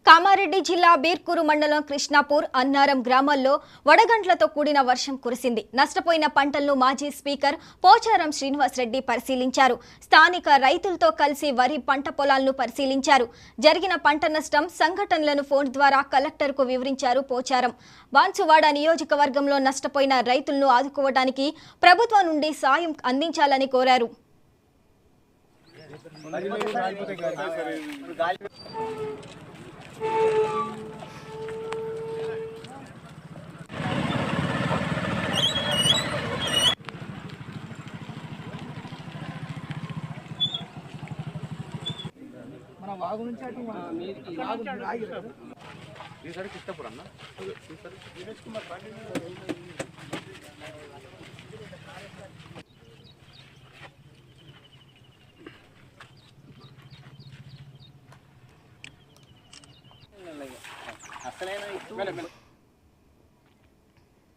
కామారెడ్డి జిల్లా బీర్కూరు మండలం కృష్ణాపూర్ అన్నారం గ్రామాల్లో వడగండ్లతో కూడిన వర్షం కురిసింది. నష్టపోయిన పంటలను మాజీ స్పీకర్ పోచారం శ్రీనివాస్ రెడ్డి పరిశీలించారు. స్థానిక రైతులతో కలిసి వరి పంట పొలాలను పరిశీలించారు. జరిగిన పంట నష్టం సంఘటనలను ఫోన్ ద్వారా కలెక్టర్కు వివరించారు పోచారం. బాన్సువాడ నియోజకవర్గంలో నష్టపోయిన రైతులను ఆదుకోవడానికి ప్రభుత్వం నుండి సాయం అందించాలని కోరారు. మన వాగు నుంచి అటు ఈసారి కిష్టపురం అన్న ఈసారి అసలైన